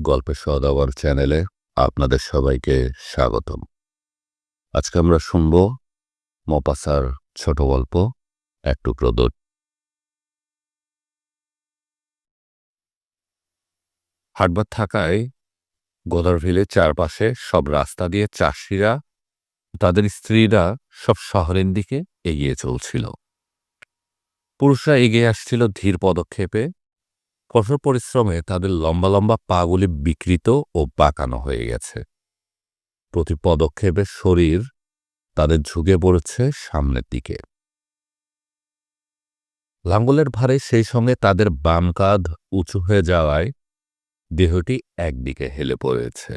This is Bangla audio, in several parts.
গল্পের সওদাগর চ্যানেলে আপনাদের সবাইকে স্বাগতম। আজকে আমরা শুনব মপাসার ছোট গল্প এক টুকরো দড়ি। হাটবার থাকায় গোদারভিলের চারপাশে সব রাস্তা দিয়ে চাষিরা তাদের স্ত্রীরা সব শহরের দিকে এগিয়ে চলছিল। পুরুষরা এগিয়ে আসছিল ধীর পদক্ষেপে। কঠোর পরিশ্রমে তাদের লম্বা লম্বা পাগুলি বিকৃত ও বাঁকানো হয়ে গেছে। প্রতি পদক্ষেপে শরীর তাদের ঝুঁকে পড়েছে সামনের দিকে। লাঙ্গলের ভারে সেই সঙ্গে তাদের বাম কাঁধ উঁচু হয়ে যাওয়ায় দেহটি একদিকে হেলে পড়েছে।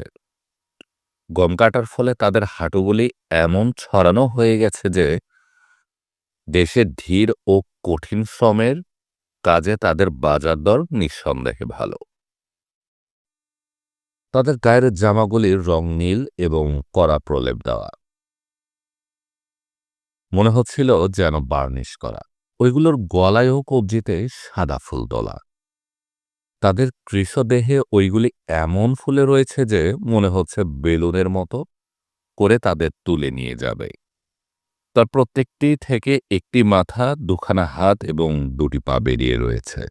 গম কাটার ফলে তাদের হাঁটুগুলি এমন ছড়ানো হয়ে গেছে যে দেশের ধীর ও কঠিন শ্রমের কাজে তাদের বাজার দর নিঃসন্দেহে ভালো। তাদের গায়ের জামাগুলির রং নীল এবং কড়া প্রলেপ দেওয়া, মনে হচ্ছিল যেন বার্নিশ করা। ওইগুলোর গলায় ও কবজিতে সাদা ফুল তোলা। তাদের কৃশদেহে ওইগুলি এমন ফুলে রয়েছে যে মনে হচ্ছে বেলুনের মতো করে তাদের তুলে নিয়ে যাবে। তার প্রত্যেকটি থেকে একটি মাথা, দুখানা হাত এবং দুটি পা বেরিয়ে রয়েছে।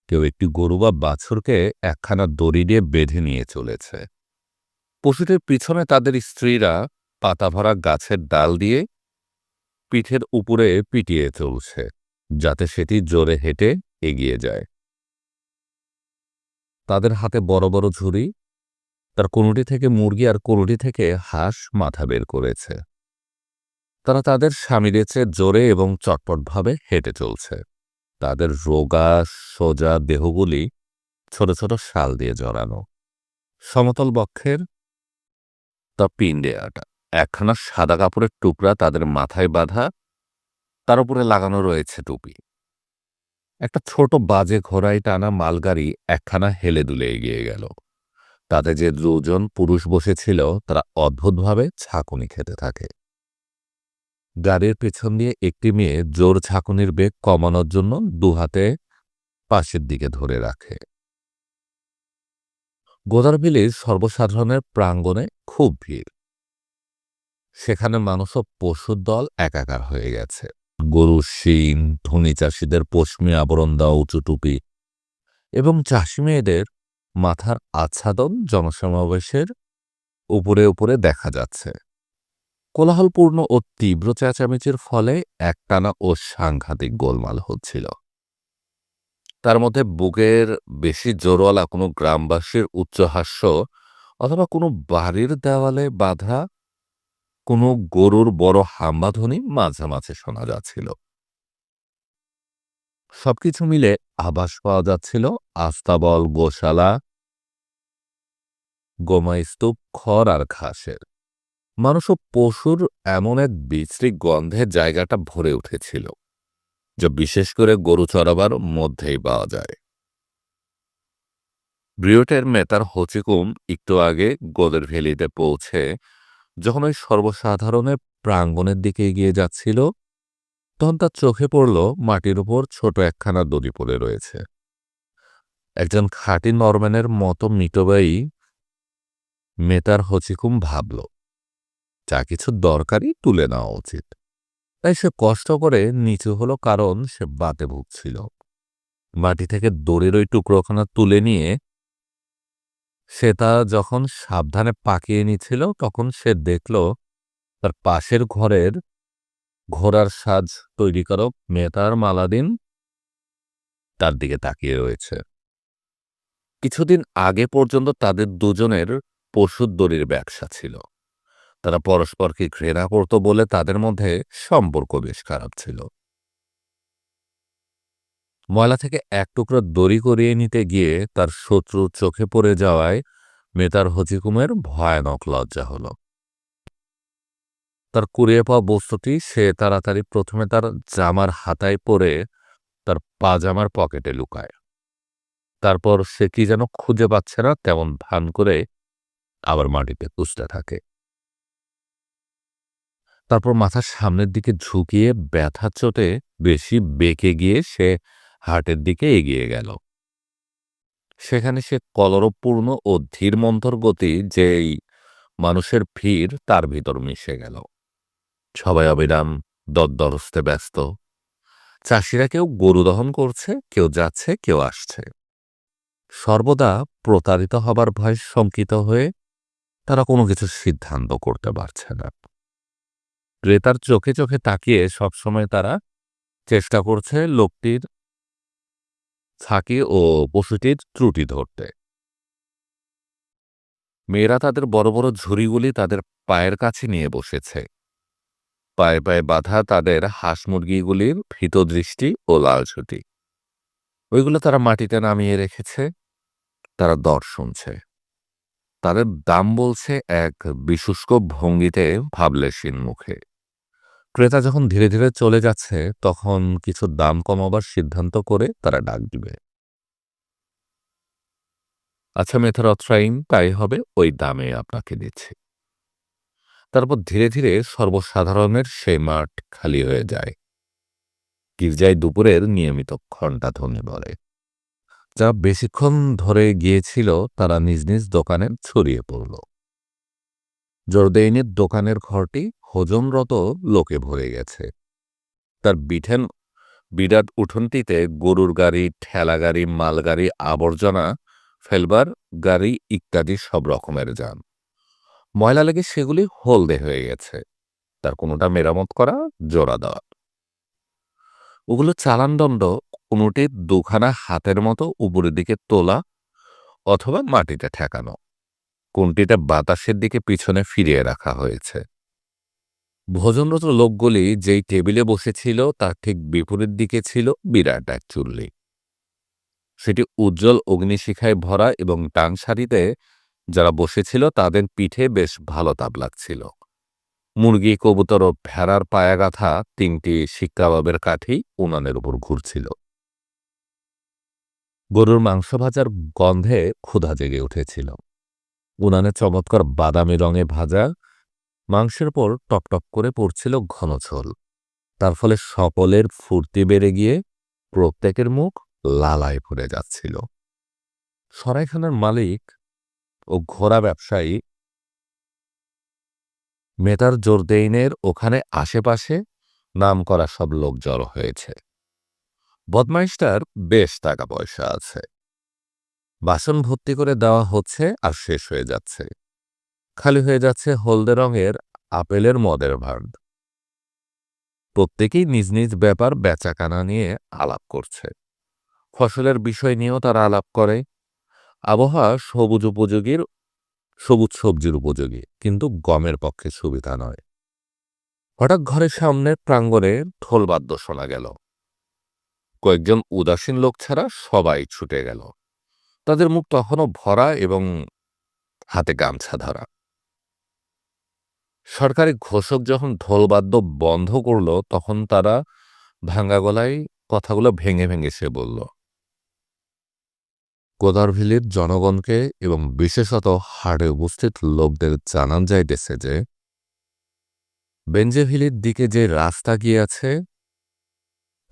কেউ একটি গরু বা বাছুরকে একখানা দড়ি দিয়ে বেঁধে নিয়ে চলেছে। পশুটির পিছনে তাদের স্ত্রীরা পাতা ভরা গাছের ডাল দিয়ে পিঠের উপরে পিটিয়ে চলছে, যাতে সেটি জোরে হেঁটে এগিয়ে যায়। তাদের হাতে বড় বড় ঝুড়ি, তার কোনোটি থেকে মুরগি আর কোনোটি থেকে হাঁস মাথা বের করেছে। তারা তাদের স্বামীদের চেয়ে জোরে এবং চটপটভাবে হেঁটে চলছে। তাদের রোগা সোজা দেহগুলি ছোট ছোট শাল দিয়ে জড়ানো। সমতল বক্ষের তা পিণ্ডে আটা। একখানা সাদা কাপড়ের টুকরা তাদের মাথায় বাঁধা, তার উপরে লাগানো রয়েছে টুপি। একটা ছোট বাজে ঘোড়ায় টানা মালগাড়ি একখানা হেলে দুলে এগিয়ে গেল। তাতে যে দুজন পুরুষ বসেছিল তারা অদ্ভুতভাবে ঝাঁকুনি খেতে থাকে। গাড়ির পেছন দিয়ে একটি মেয়ে জোর ঝাঁকুনির বেগ কমানোর জন্য দুহাতে পাশের দিকে ধরে রাখে। গোদারভিলের সর্বসাধারণের প্রাঙ্গণে খুব ভিড়। সেখানে মানুষ ও পশুর দল একাকার হয়ে গেছে। গরুর শিং, ধনী চাষিদের পশমি আবরণ দেওয়া উঁচু টুপি এবং চাষি মেয়েদের মাথার আচ্ছাদন জনসমাবেশের উপরে উপরে দেখা যাচ্ছে। কোলাহলপূর্ণ ও তীব্র চেঁচামেচির ফলে একটানা ও সাংঘাতিক গোলমাল হচ্ছিল। তার মধ্যে বুকের বেশি জোরওয়ালা কোনো গ্রামবাসীর উচ্চহাস্য অথবা কোনো বাড়ির দেওয়ালে বাঁধা কোনো গরুর বড় হাম্বাধ্বনি মাঝে মাঝে শোনা যাচ্ছিল। সবকিছু মিলে আভাস পাওয়া যাচ্ছিল আস্তাবল, গোশালা, গোমাস্তূপ, খড় আর ঘাসের। মানুষ ও পশুর এমন এক বিশ্রী গন্ধে জায়গাটা ভরে উঠেছিল, যা বিশেষ করে গরু চড়াবার মধ্যেই পাওয়া যায়। ব্রিওটের মেতার হচিকুম একটু আগে গোদের ভ্যালিতে পৌঁছে যখন ওই সর্বসাধারণের প্রাঙ্গণের দিকে এগিয়ে যাচ্ছিল, তখন তার চোখে পড়ল মাটির উপর ছোট একখানা দড়ি পড়ে রয়েছে। একজন খাঁটি নরম্যানের মতো মিতব্যয়ী মেতার হচিকুম ভাবল, যা কিছু দরকারি তুলে নেওয়া উচিত। তাই সে কষ্ট করে নিচু হলো, কারণ সে বাতে ভুগছিল। মাটি থেকে দড়ির ওই টুকরোখানা তুলে নিয়ে সে তা যখন সাবধানে পাকিয়ে নিচ্ছিল, তখন সে দেখল তার পাশের ঘরের ঘোড়ার সাজ তৈরিকারক মেতার মালাদিন তার দিকে তাকিয়ে রয়েছে। কিছুদিন আগে পর্যন্ত তাদের দুজনের পশুর দড়ির ব্যবসা ছিল। তারা পরস্পরকে ঘৃণা করত বলে তাদের মধ্যে সম্পর্ক বেশ খারাপ ছিল। ময়লা থেকে এক টুকরো দড়ি করিয়ে নিতে গিয়ে তার শত্রু চোখে পড়ে যাওয়ায় মেতার হচিকুমের ভয়ানক লজ্জা হল। তার কুড়িয়ে পাওয়া বস্তুটি সে তাড়াতাড়ি প্রথমে তার জামার হাতায় পরে তার পাজামার পকেটে লুকায়। তারপর সে কি যেন খুঁজে পাচ্ছে না তেমন ভান করে আবার মাটিতে খুঁজতে থাকে। তারপর মাথার সামনের দিকে ঝুঁকিয়ে ব্যথার চোটে বেশি বেঁকে গিয়ে সে হাটের দিকে এগিয়ে গেল। সেখানে সে কলরবপূর্ণ ও ধীরমন্থর গতি যেই মানুষের ভিড় তার ভিতর মিশে গেল। সবাই অবিরাম দরদরস্তে ব্যস্ত। চাষিরা কেউ গরু দহন করছে, কেউ যাচ্ছে, কেউ আসছে। সর্বদা প্রতারিত হবার ভয়ে শঙ্কিত হয়ে তারা কোনো কিছু সিদ্ধান্ত করতে পারছে না। ক্রেতার চোখে চোখে তাকিয়ে সবসময় তারা চেষ্টা করছে লোকটির ছাকি ও পশুটির ত্রুটি ধরতে। মেয়েরা তাদের বড় বড় ঝুড়িগুলি তাদের পায়ের কাছে নিয়ে বসেছে। পায়ে পায়ে বাঁধা তাদের হাঁস মুরগিগুলির ভীত দৃষ্টি ও লাল ছুটি, ওইগুলো তারা মাটিতে নামিয়ে রেখেছে। তারা দর শুনছে। তাদের দাম বলছে এক বিশুষ্ক ভঙ্গিতে, ভাবলেশীন মুখে। ক্রেতা যখন ধীরে ধীরে চলে যাচ্ছে তখন কিছু দাম কমাবার সিদ্ধান্ত করে তারা ডাক দিবে। আচ্ছা মেথর অথরাইন, তাই হবে, ওই দামে আপনাকে দিচ্ছি। তারপর ধীরে ধীরে সর্বসাধারণের সেই মাঠ খালি হয়ে যায়। গির্জায় দুপুরের নিয়মিত ঘণ্টাধ্বনি বলে। যা বেশিক্ষণ ধরে গিয়েছিল তারা নিজ নিজ দোকানে ছড়িয়ে পড়ল। জর্দেইনের দোকানের ঘরটি হজমরত লোকে ভরে গেছে। তার বিরাট উঠোনটিতে গরুর গাড়ি, ঠেলা গাড়ি, মালগাড়ি, আবর্জনা ফেলবার গাড়ি ইত্যাদি সব রকমের যান। ময়লা লেগে সেগুলি হলদে হয়ে গেছে। তার কোনোটা মেরামত করা, জোড়া দেওয়া। ওগুলো চালানদণ্ড কোনোটি দুখানা হাতের মতো উপরের দিকে তোলা অথবা মাটিতে ঠেকানো। কোনটিটা বাতাসের দিকে পিছনে ফিরিয়ে রাখা হয়েছে। ভোজনরত লোকগুলি যেই টেবিলে বসেছিল তার ঠিক বিপরীত দিকে ছিল বিরাট এক চুল্লি। সেটি উজ্জ্বল অগ্নিশিখায় ভরা এবং ডান সারিতে যারা বসেছিল তাদের পিঠে বেশ ভালো তাপ লাগছিল। মুরগি, কবুতর ও ভেড়ার পায়া গাঁথা ৩টি শিক-কাবাবের কাঠি উনানের উপর ঘুরছিল। গরুর মাংস ভাজার গন্ধে ক্ষুধা জেগে উঠেছিল। উনানে চমৎকার বাদামি রঙে ভাজা মাংসের পর টপটপ করে পড়ছিল ঘন ঝোল। তার ফলে সকলের ফুর্তি বেড়ে গিয়ে প্রত্যেকের মুখ লালায় ভরে যাচ্ছিল। সরাইখানার মালিক ও ঘোড়া ব্যবসায়ী মেতার জোরদেইনের ওখানে আশেপাশে নামকরা সব লোক জড়ো হয়েছে। বদমাইশটার বেশ টাকা পয়সা আছে। বাসন ভর্তি করে দেওয়া হচ্ছে আর শেষ হয়ে যাচ্ছে। খালি হয়ে যাচ্ছে হলদে রঙের আপেলের মদের ভাঁড়। প্রত্যেকেই নিজ নিজ ব্যাপার বেচাকেনা নিয়ে আলাপ করছে। ফসলের বিষয় নিয়েও তারা আলাপ করে। আবহাওয়া সবুজ সবজির উপযোগী, কিন্তু গমের পক্ষে সুবিধা নয়। হঠাৎ ঘরের সামনের প্রাঙ্গণে ঢোলবাদ্য শোনা গেল। কয়েকজন উদাসীন লোক ছাড়া সবাই ছুটে গেল। তাদের মুখ তখনও ভরা এবং হাতে গামছা ধরা। সরকারি ঘোষক যখন ঢোলবাদ্য বন্ধ করল তখন তারা ভাঙা গলায় কথাগুলো ভেঙে ভেঙে সে বলল, কোদারভিলির জনগণকে এবং বিশেষত হাড়ে উপস্থিত লোকদের জানান যাইতেছে যে বেঞ্জেভিলির দিকে যে রাস্তা গিয়াছে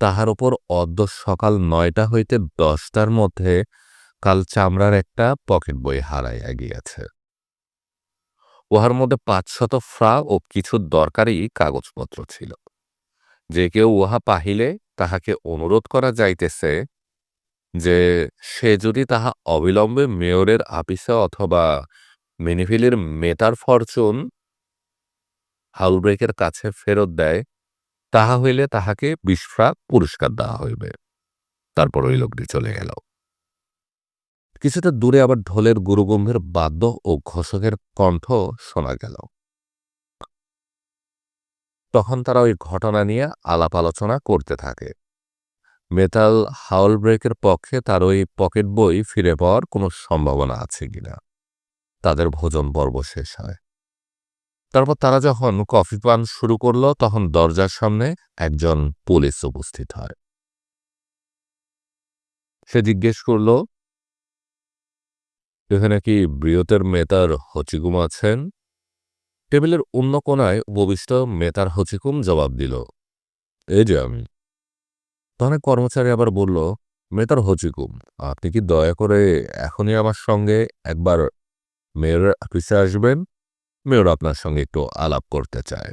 তাহার উপর অদ্য সকাল ৯টা হইতে ১০টার মধ্যে কাল চামড়ার একটা পকেট বই হারাইয়া গিয়াছে। উহার মধ্যে ৫০০ ফ্রা ও কিছু দরকারি কাগজপত্র ছিল। যে কেউ উহা পাহিলে তাহাকে অনুরোধ করা যাইতেছে যে সে যদি তাহা অবিলম্বে মেয়রের আপিসে অথবা মিনিভিলের মেটার ফরচুন হাউলব্রেকের কাছে ফেরত দেয়, তাহা হইলে তাহাকে ২০ ফ্রা পুরস্কার দেওয়া হইবে। তারপর ওই লোকটি চলে গেল। কিছুটা দূরে আবার ঢোলের গুরুগম্ভীর বাদ্য ও ঘোষকের কণ্ঠ শোনা গেল। তখন তারা ওই ঘটনা নিয়ে আলাপ আলোচনা করতে থাকে। মেটাল হাউলব্রেকের পক্ষে তার ওই পকেট বই ফিরে পাওয়ার কোনো সম্ভাবনা আছে কিনা। তাদের ভোজন পর্ব শেষ হয়। তারপর তারা যখন কফি পান শুরু করল তখন দরজার সামনে একজন পুলিশ উপস্থিত হয়। সে জিজ্ঞেস করল, এখানে কি বৃহতের মেতার হচিকুম আছেন? টেবিলের অন্য কোনায় উপবিষ্ট মেতার হচিকুম জবাব দিল, এই যে আমি। তখন কর্মচারী আবার বলল, মেয়েটার হচিকুম, আপনি কি দয়া করে এখনই আমার সঙ্গে একবার মেয়র অফিসে আসবেন? মেয়র আপনার সঙ্গে একটু আলাপ করতে চায়।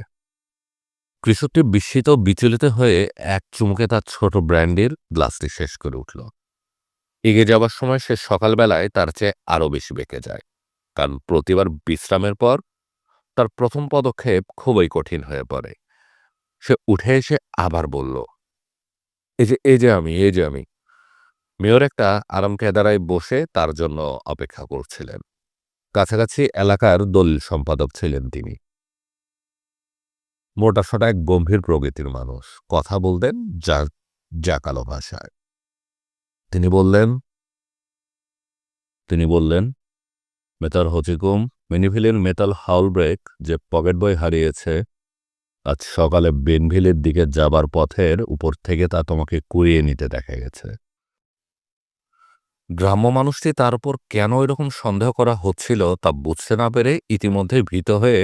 কৃষকটি বিস্মিত বিচলিত হয়ে এক চুমুকে তার ছোট ব্র্যান্ডির গ্লাসটি শেষ করে উঠল। এগিয়ে যাবার সময় সে সকালবেলায় তার চেয়ে আরও বেশি বেঁকে যায়, কারণ প্রতিবার বিশ্রামের পর তার প্রথম পদক্ষেপ খুবই কঠিন হয়ে পড়ে। সে উঠে এসে আবার বলল, এই যে আমি। মেয়র একটা আরামকেদারায় বসে তার জন্য অপেক্ষা করছিলেন। কাছাকাছি এলাকার দলিল সম্পাদক ছিলেন তিনি। মোটাসোটা এক গম্ভীর প্রকৃতির মানুষ, কথা বলতেন জাকালো ভাষায়। তিনি বললেন তিনি বললেন মেতার হচিকুম, মিনিভিলের মেটাল হাউলব্রেক যে পকেট বই হারিয়েছে, আজ সকালে বেনভিলের দিকে যাবার পথের উপর থেকে তা তোমাকে কুড়িয়ে নিতে দেখা গেছে। গ্রাম্য মানুষটি তার উপর কেন এরকম সন্দেহ করা হচ্ছিল তা বুঝতে না পেরে ইতিমধ্যে ভীত হয়ে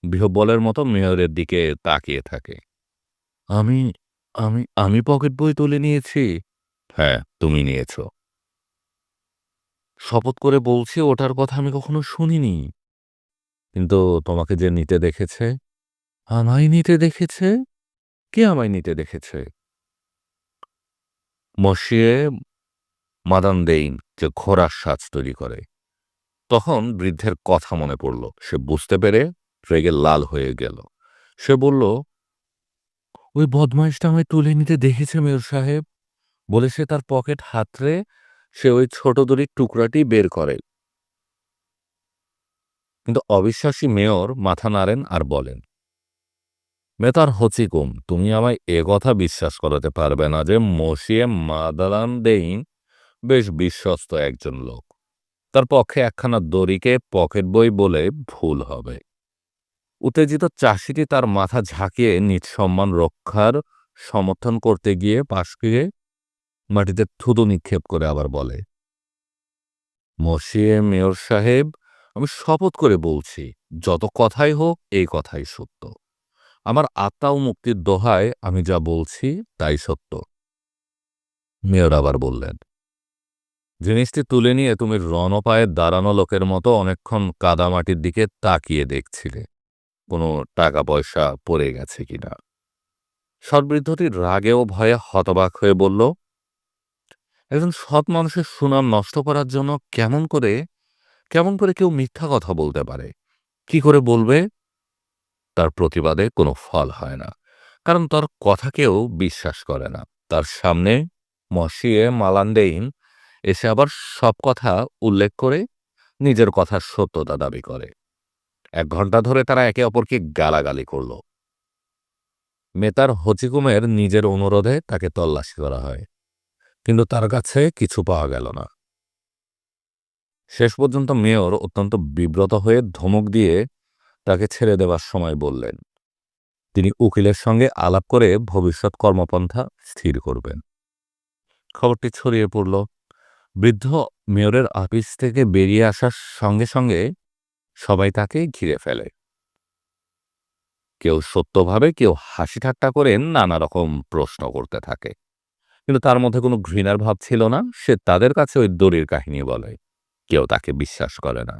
বিহ্বলের মতো মেয়রের দিকে তাকিয়ে থাকে। আমি আমি পকেট বই তুলে নিয়েছি। হ্যাঁ, তুমি নিয়েছ। শপথ করে বলছি ওটার কথা আমি কখনো শুনিনি। কিন্তু তোমাকে যে নিতে দেখেছে। আমায় নিতে দেখেছে? কে আমায় নিতে দেখেছে? মসিয়ে মাদানদেইন, যে ঘোড়ার সাজ তৈরি করে। তখন বৃদ্ধের কথা মনে পড়ল। সে বুঝতে পেরে রেগে লাল হয়ে গেল। সে বলল, ওই বদমাইশটা আমায় তুলে নিতে দেখেছে মেয়র সাহেব, বলে সে তার পকেট হাতড়ে সে ওই ছোট দড়ির টুকরাটি বের করে। কিন্তু অবিশ্বাসী মেয়র মাথা নাড়েন আর বলেন, মেতার হচিকুম, তুমি আমায় এ কথা বিশ্বাস করাতে পারবে না যে মসিয়ে মাদালানদেইন বেশ বিশ্বস্ত একজন লোক। তার পক্ষে একখানা দড়িকে পকেট বই বলে ভুল হবে। উত্তেজিত চাষিটি তার মাথা ঝাঁকিয়ে নিজ সম্মান রক্ষার সমর্থন করতে গিয়ে পাশ ফিরে মাটিতে থুতু নিক্ষেপ করে আবার বলে, মসিয়ে মেয়র সাহেব, আমি শপথ করে বলছি, যত কথাই হোক এই কথাই সত্য। আমার আত্মা ও মুক্তির দোহায় আমি যা বলছি তাই সত্য। মেয়র আবার বললেন, জিনিসটি তুলে নিয়ে তুমি রণপায়ে দাঁড়ানো লোকের মতো অনেকক্ষণ কাদামাটির দিকে তাকিয়ে দেখছিলে কোনো টাকা পয়সা পড়ে গেছে কিনা। সৎবৃদ্ধটি রাগে ও ভয়ে হতবাক হয়ে বলল, একজন সৎ মানুষের সুনাম নষ্ট করার জন্য কেমন করে কেউ মিথ্যা কথা বলতে পারে? কি করে বলবে? তার প্রতিবাদে কোনো ফল হয় না, কারণ তার কথা কেউ বিশ্বাস করে না। তার সামনে মসিয়ে মালান্দেইন এসে আবার সব কথা উল্লেখ করে নিজের কথার সত্যতা দাবি করে। 1 ঘণ্টা ধরে তারা একে অপরকে গালাগালি করল। মেতার হচিকুমের নিজের অনুরোধে তাকে তল্লাশি করা হয়, কিন্তু তার কাছে কিছু পাওয়া গেল না। শেষ পর্যন্ত মেয়র অত্যন্ত বিব্রত হয়ে ধমক দিয়ে তাকে ছেড়ে দেওয়ার সময় বললেন, তিনি উকিলের সঙ্গে আলাপ করে ভবিষ্যৎ কর্মপন্থা স্থির করবেন। খবরটি ছড়িয়ে পড়ল। বৃদ্ধ মেয়রের অফিস থেকে বেরিয়ে আসার সঙ্গে সঙ্গে সবাই তাকে ঘিরে ফেলে। কেউ সত্যভাবে, কেউ হাসি ঠাট্টা করে নানা রকম প্রশ্ন করতে থাকে, কিন্তু তার মধ্যে কোনো ঘৃণার ভাব ছিল না। সে তাদের কাছে ওই দড়ির কাহিনী বলে। কেউ তাকে বিশ্বাস করে না।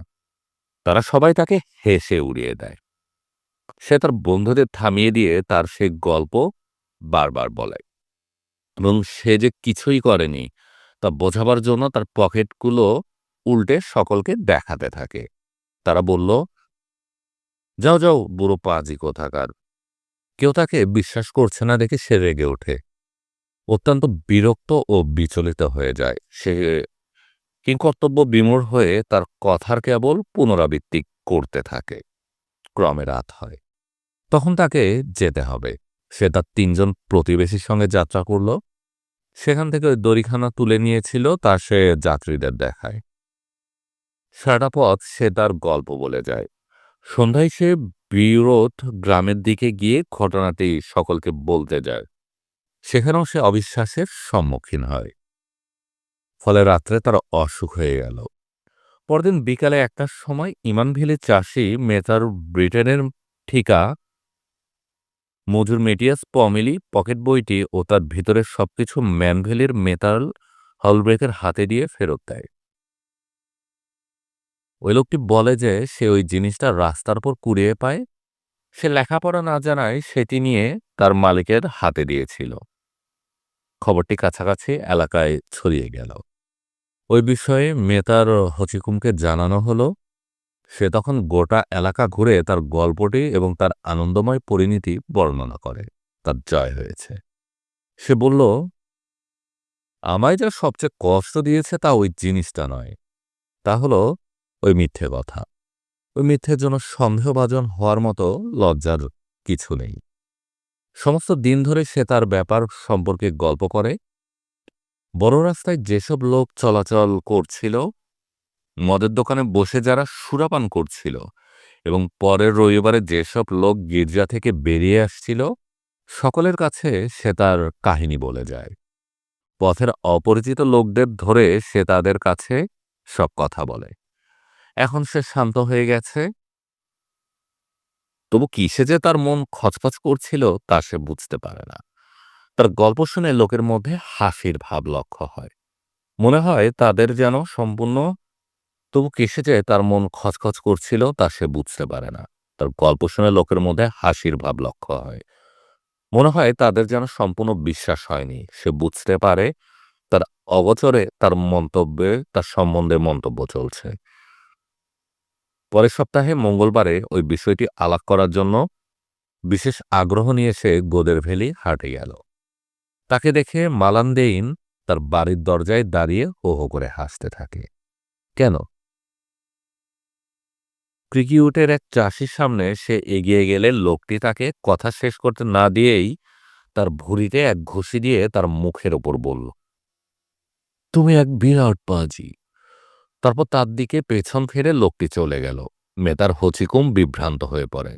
তারা সবাই তাকে হেসে উড়িয়ে দেয়। সে তার বন্ধুদের থামিয়ে দিয়ে তার সেই গল্প বারবার বলে, এবং সে যে কিছুই করেনি তা বোঝাবার জন্য তার পকেটগুলো উল্টে সকলকে দেখাতে থাকে। তারা বলল, যাও যাও বুড়ো পাজি কোথাকার। কেউ তাকে বিশ্বাস করছে না দেখে সে রেগে ওঠে, অত্যন্ত বিরক্ত ও বিচলিত হয়ে যায়। সে কিংকর্তব্য বিমূঢ় হয়ে তার কথার কেবল পুনরাবৃত্তি করতে থাকে। ক্রমে রাত হয়। তখন তাকে যেতে হবে। সে তার 3 জন প্রতিবেশীর সঙ্গে যাত্রা করল। সেখান থেকে ওই দড়িখানা তুলে নিয়েছিল তা সে যাত্রীদের দেখায়। সারাটা পথ সে তার গল্প বলে যায়। সন্ধ্যায় সে বিরোধ গ্রামের দিকে গিয়ে ঘটনাটি সকলকে বলতে যায়। সেখানেও সে অবিশ্বাসের সম্মুখীন হয়। ফলে রাত্রে তার অসুখ হয়ে গেল। পরদিন বিকালে 1টার সময় ইমানভিলের চাষি মেতার ব্রিটেনের ঠিকা মজুর মেটিয়াস পমেলি পকেট বইটি ও তার ভিতরের সবকিছু ম্যানভেলির মেটাল হলব্রেকের হাতে দিয়ে ফেরত দেয়। ওই লোকটি বলে যে সে ওই জিনিসটা রাস্তার উপর কুড়িয়ে পায়। সে লেখাপড়া না জানায় সেটি নিয়ে তার মালিকের হাতে দিয়েছিল। খবরটি কাছাকাছি এলাকায় ছড়িয়ে গেল। ওই বিষয়ে মেতার হচিকুমকে জানানো হলো। সে তখন গোটা এলাকা ঘুরে তার গল্পটি এবং তার আনন্দময় পরিণতি বর্ণনা করে। তার জয় হয়েছে। সে বলল, আমায় যা সবচেয়ে কষ্ট দিয়েছে তা ওই জিনিসটা নয়, তা হলো ওই মিথ্যে কথা। ওই মিথ্যের জন্য সন্দেহভাজন হওয়ার মতো লজ্জার কিছু নেই। সমস্ত দিন ধরে সে তার ব্যাপার সম্পর্কে গল্প করে। বড় রাস্তায় যেসব লোক চলাচল করছিল, মদের দোকানে বসে যারা সুরাপান করছিল এবং পরের রবিবারে যেসব লোক গির্জা থেকে বেরিয়ে আসছিল, সকলের কাছে সে তার কাহিনী বলে যায়। পথের অপরিচিত লোকদের ধরে সে তাদের কাছে সব কথা বলে। এখন সে শান্ত হয়ে গেছে, তবু কিসে যে তার মন খচখচ করছিল তা সে বুঝতে পারে না। তার গল্প শুনে লোকের মধ্যে হাসির ভাব লক্ষ্য হয়। মনে হয় তাদের যেন সম্পূর্ণ তবু কিসে যে তার মন খচখচ করছিল তা সে বুঝতে পারে না। তার গল্প শুনে লোকের মধ্যে হাসির ভাব লক্ষ্য হয়। মনে হয় তাদের যেন সম্পূর্ণ বিশ্বাস হয়নি। সে বুঝতে পারে তার অগোচরে তার সম্বন্ধে মন্তব্য চলছে। পরের সপ্তাহে মঙ্গলবারে ওই বিষয়টি আলাপ করার জন্য বিশেষ আগ্রহ নিয়ে সে গোদের ভ্যালি হাটে গেল। তাকে দেখে মালান্দেইন তার বাড়ির দরজায় দাঁড়িয়ে হো হো করে হাসতে থাকে। কেন? ক্রিকিউটের এক চাষির সামনে সে এগিয়ে গেলে লোকটি তাকে কথা শেষ করতে না দিয়েই তার ভুঁড়িতে এক ঘুষি দিয়ে তার মুখের ওপর বলল, তুমি এক বিরাট পাজি। তারপর তার দিকে পেছন ফিরে লোকটি চলে গেল। মেতার হচিকুম বিভ্রান্ত হয়ে পড়ে।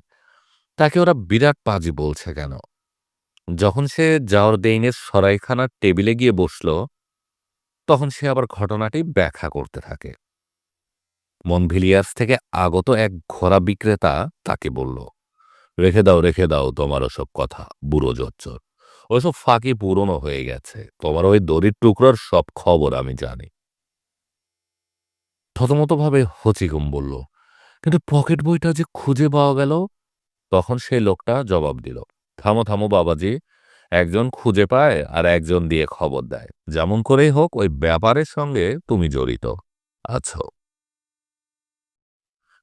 তাকে ওরা বিরাট পাজি বলছে কেন? যখন সে জাওরদেইনের সরাইখানার টেবিলে গিয়ে বসল, তখন সে আবার ঘটনাটি ব্যাখ্যা করতে থাকে। মনভিলিয়ার্স থেকে আগত এক ঘোড়া বিক্রেতা তাকে বলল, রেখে দাও তোমার ওসব কথা, বুড়ো জচ্চর। ওইসব ফাঁকি পুরনো হয়ে গেছে। তোমার ওই দড়ির টুকরোর সব খবর আমি জানি। থতমতভাবে হচিকুম বলল, কিন্তু পকেট বইটা যে খুঁজে পাওয়া গেল। তখন সেই লোকটা জবাব দিল, থামো থামো বাবাজি, একজন খুঁজে পায় আর একজন দিয়ে খবর দেয়। যেমন করেই হোক ওই ব্যাপারের সঙ্গে তুমি জড়িত আছো।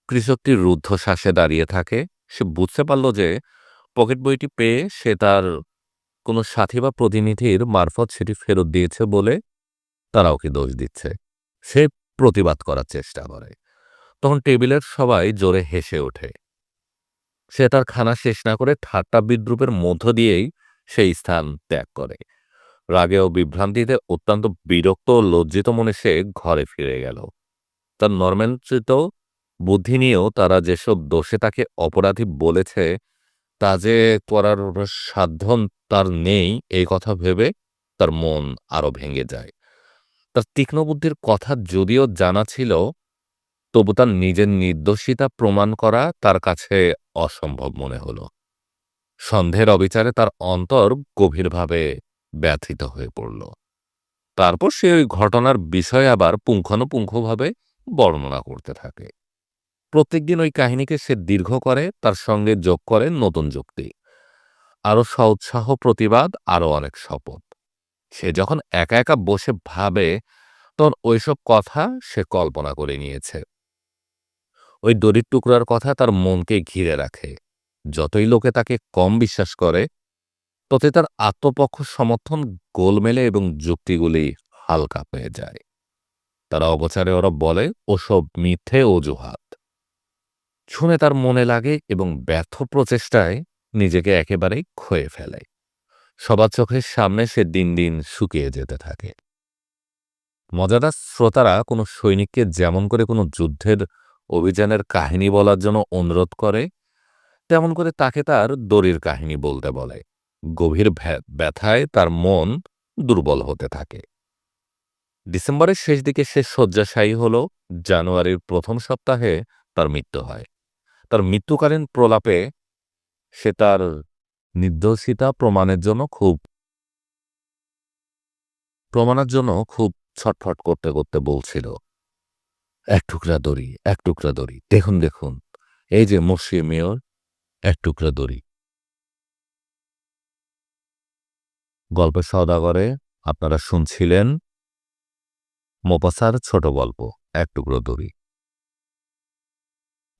কৃষকটি রুদ্ধশ্বাসে দাঁড়িয়ে থাকে। সে বুঝতে পারল যে পকেট বইটি পেয়ে সে তার কোনো সাথী বা প্রতিনিধির মারফত সেটি ফেরত দিয়েছে বলে তারা ওকে দোষ দিচ্ছে। সে প্রতিবাদ করার চেষ্টা করে। তখন টেবিলের সবাই জোরে হেসে ওঠে। সে তার খানা শেষ না করে ঠাট্টা বিদ্রুপের মধ্য দিয়েই সেই স্থান ত্যাগ করে। রাগে ও বিভ্রান্তিতে অত্যন্ত বিরক্ত ও লজ্জিত মনে সে ঘরে ফিরে গেল। তার নর্মাঞ্চিত বুদ্ধি নিয়েও তারা যেসব দোষে তাকে অপরাধী বলেছে তা যে করার সাধ্য তার নেই, এই কথা ভেবে তার মন আরো ভেঙে যায়। তার তীক্ষ্ণ বুদ্ধির কথা যদিও জানা ছিল, তবু তার নিজের নির্দোষিতা প্রমাণ করা তার কাছে অসম্ভব মনে হল। সন্দেহের অবিচারে তার অন্তর গভীরভাবে ব্যথিত হয়ে পড়ল। তারপর সে ওই ঘটনার বিষয় আবার পুঙ্খানুপুঙ্খভাবে বর্ণনা করতে থাকে। প্রত্যেকদিন ওই কাহিনীকে সে দীর্ঘ করে, তার সঙ্গে যোগ করে নতুন যুক্তি, আরো সউৎসাহ প্রতিবাদ, আরো অনেক শপথ। সে যখন একা একা বসে ভাবে, তখন ওইসব কথা সে কল্পনা করে নিয়েছে। ওই দড়ির টুকরার কথা তার মনকে ঘিরে রাখে। যতই লোকে তাকে কম বিশ্বাস করে, ততই তার আত্মপক্ষ সমর্থন গোলমেলে এবং যুক্তিগুলি হালকা হয়ে যায়। তারা অগোচরে ওরা বলে ওসব মিথ্যে অজুহাত। শুনে তার মনে লাগে এবং ব্যর্থ প্রচেষ্টায় নিজেকে একেবারেই ক্ষয়ে ফেলে। সবার চোখের সামনে সে দিন দিন শুকিয়ে যেতে থাকে। মজাদার শ্রোতারা কোনো সৈনিককে যেমন করে কোনো যুদ্ধের অভিযানের কাহিনী বলার জন্য অনুরোধ করে, তেমন করে তাকে তার দড়ির কাহিনী বলতে বলে। গভীর ব্যথায় তার মন দুর্বল হতে থাকে। ডিসেম্বরের শেষ দিকে সে শয্যাশায়ী হল। জানুয়ারির প্রথম সপ্তাহে তার মৃত্যু হয়। তার মৃত্যুকালীন প্রলাপে সে তার নির্দোষিতা প্রমাণের জন্য খুব ছটফট করতে করতে বলছিল, এক টুকরা দড়ি, এক টুকরা দড়ি, দেখুন দেখুন, এই যে মসিয়ে মেয়র, এক টুকরা দড়ি। গল্পের সওদাগরে আপনারা শুনছিলেন মোপাসার ছোট গল্প এক টুকরো দড়ি।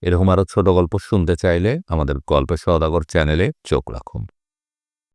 এরকম আরো ছোট গল্প শুনতে চাইলে আমাদের গল্পের সওদাগর চ্যানেলে চোখ রাখুন।